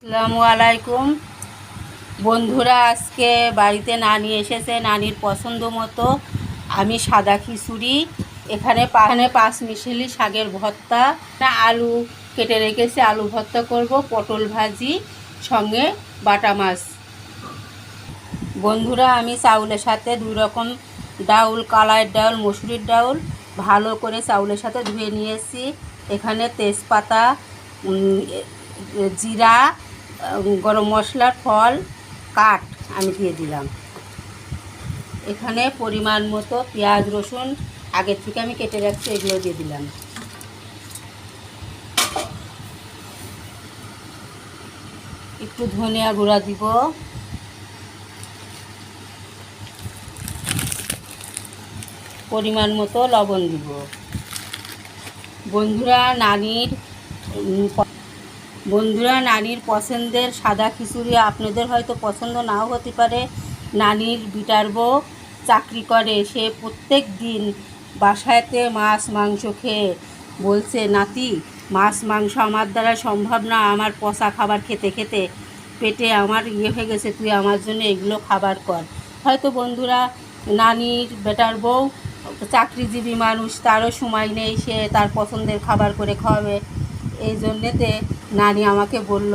আসসালামু আলাইকুম বন্ধুরা, আজকে বাড়িতে নানি এসেছে। নানির পছন্দ মতো আমি সাদা খিচুড়ি, এখানে পাঁচ মিশালি শাকের ভর্তা, আলু কেটে রেখেছি, আলু ভর্তা করব, পটল ভাজি, সঙ্গে বাটা মাছ। বন্ধুরা, আমি চাউলের সাথে দুই রকম ডাউল, কালার ডাউল, মসুরির ডাউল ভালো করে চাউলের সাথে ধুয়ে নিয়েছি। এখানে তেজপাতা, জিরা, গরম মশলার ফল কাঠ আমি দিয়ে দিলাম। এখানে পরিমাণ মতো পেঁয়াজ রসুন আগের থেকে আমি কেটে রাখছি, এগুলো দিয়ে দিলাম। একটু ধনিয়া গুঁড়া দিব, পরিমাণ মতো লবণ দিব। বন্ধুরা, নানির পছন্দের সাদা খিচুড়ি আপনাদের হয়তো পছন্দ নাও হতে পারে। নানির বিটার বউ চাকরি করে, সে প্রত্যেক দিন বাসায়তে মাছ মাংস খেয়ে বলছে, নাতি মাছ মাংস আমার দ্বারা সম্ভব না, আমার পচা খাবার খেতে খেতে পেটে আমার হয়ে গেছে, তুই আমার জন্য এগুলো খাবার কর। হয়তো বন্ধুরা, নানির বেটার বউ চাকরিজীবী মানুষ, তারও সময় নেই সে তার পছন্দের খাবার করে খাওয়াবে। এই জন্যেতে নানি আমাকে বলল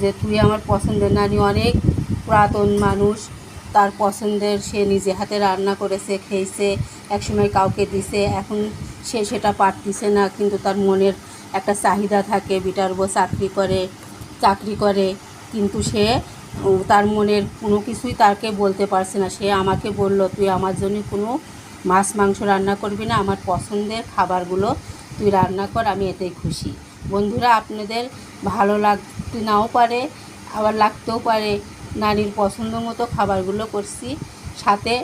যে তুই আমার পছন্দের, নানি অনেক পুরাতন মানুষ, তার পছন্দের সে নিজে হাতে রান্না করেছে, খেয়েছে, একসময় কাউকে দিছে, এখন সে সেটা পারতিছে না, কিন্তু তার মনের একটা চাহিদা থাকে। বিটার বউ চাকরি করে কিন্তু সে তার মনের কোনো কিছুই তাকে বলতে পারছে না। সে আমাকে বলল, তুই আমার জন্য কোনো মাছ মাংস রান্না করবি না, আমার পছন্দের খাবারগুলো তুই রান্না কর, আমি এতেই খুশি। বন্ধুরা, আপনাদের ভালো লাগতে নাও পারে, আবার লাগতেও পারে। নানির পছন্দ মতো খাবারগুলো করছি, সাথে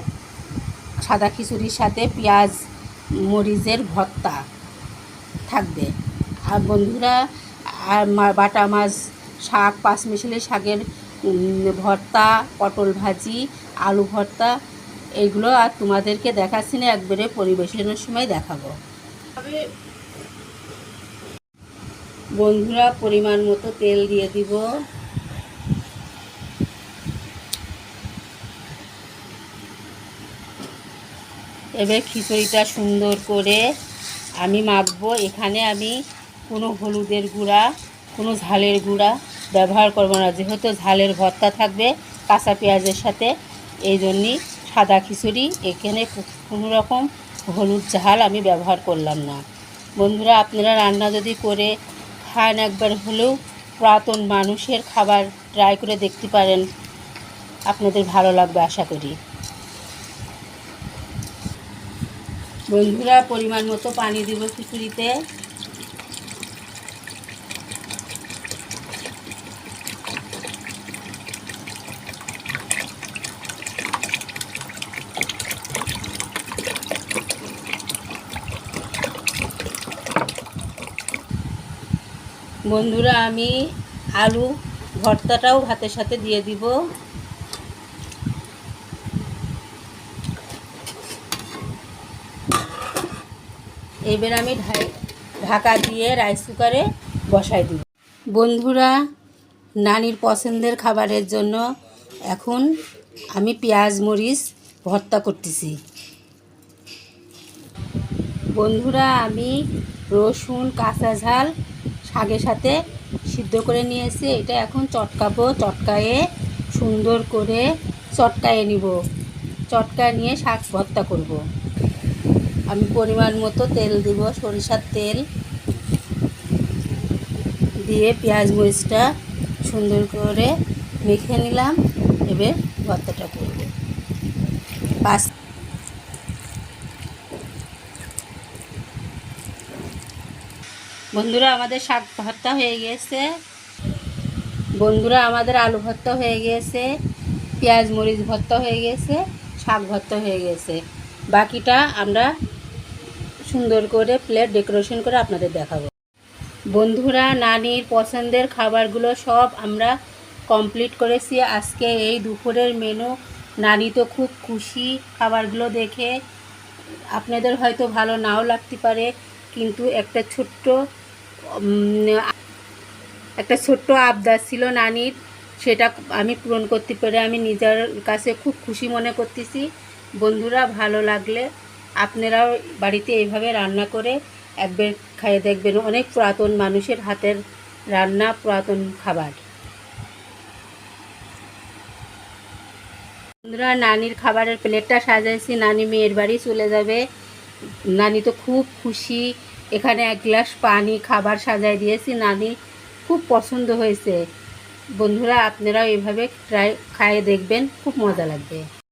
সাদা খিচুড়ির সাথে পেঁয়াজ মরিচের ভর্তা থাকবে। আর বন্ধুরা, আর বাটা মাছ, শাক, পাঁচমিশালি শাকের ভর্তা, পটল ভাজি, আলু ভর্তা, এইগুলো আর তোমাদেরকে দেখাচ্ছি না, একবারে পরিবেশনের সময় দেখাবো। বন্ধুরা, পরিমাণ মতো তেল দিয়ে দিব। এবার খিচুড়িটা সুন্দর করে আমি মাখবো। এখানে আমি কোনো হলুদের গুঁড়া, কোনো ঝালের গুঁড়া ব্যবহার করব না, যেহেতু ঝালের ভর্তা থাকবে কাঁচা পেঁয়াজের সাথে, এই জন্যই সাদা খিচুড়ি। এখানে কোনো রকম হলুদ ঝাল আমি ব্যবহার করলাম না। বন্ধুরা, আপনারা রান্না যদি করে খান, একবার হলেও পুরাতন মানুষের খাবার ট্রাই করে দেখতে পারেন, আপনাদের ভালো লাগবে আশা করি। বন্ধুরা, পরিমাণ মতো পানি দিব খিচুড়িতে। বন্ধুরা, আমি আলু ভর্তাটাও ভাতের সাথে দিয়ে দিব। এবার আমি ঢাকা দিয়ে রাইস কুকারে বসাই দিব। বন্ধুরা, নানির পছন্দের খাবারের জন্য এখন আমি পেঁয়াজ মরিচ ভর্তা করতেছি। বন্ধুরা, আমি রসুন, কাঁচা ঝাল শাকের সাথে সিদ্ধ করে নিয়েছি, এটা এখন চটকাবো। চটকায়ে সুন্দর করে চটকায়ে নিব, চটকায় নিয়ে শাক ভর্তা করব। আমি পরিমাণ মতো তেল দিব, সরিষার তেল দিয়ে পেঁয়াজ মরিচটা সুন্দর করে মেখে নিলাম। এবার ভর্তাটা করব। বন্ধুরা, আমাদের শাক ভর্তা হয়ে গিয়েছে। বন্ধুরা, আমাদের আলু ভর্তা হয়ে গিয়েছে, পেঁয়াজ মরিচ ভর্তা হয়ে গিয়েছে, শাক ভর্তা হয়ে গেছে। বাকিটা আমরা সুন্দর করে প্লেট ডেকোরেশন করে আপনাদের দেখাবো। বন্ধুরা, নানির পছন্দের খাবারগুলো সব আমরা কমপ্লিট করেছি। আজকে এই দুপুরের মেনু। নানি তো খুব খুশি খাবারগুলো দেখে। আপনাদের হয়তো ভালো নাও লাগতে পারে, কিন্তু একটা ছোট্ট একটা ছোট্ট আবদার ছিল নানির, সেটা আমি পূরণ করতে পেরে আমি নিজের কাছে খুব খুশি মনে করতেছি। বন্ধুরা, ভালো লাগলে আপনারাও বাড়িতে এইভাবে রান্না করে একবার খাইয়ে দেখবেন। অনেক পুরাতন মানুষের হাতের রান্না, পুরাতন খাবার। বন্ধুরা, নানির খাবারের প্লেটটা সাজাইছি, নানি মেয়ের বাড়ি চলে যাবে। নানি তো খুব খুশি। এখানে 1 গ্লাস পানি, খাবার সাজাই দিয়েছি, নানি খুব পছন্দ হয়েছে। বন্ধুরা, আপনারাও এভাবে ট্রাই খাইয়ে দেখবেন, খুব মজা লাগবে।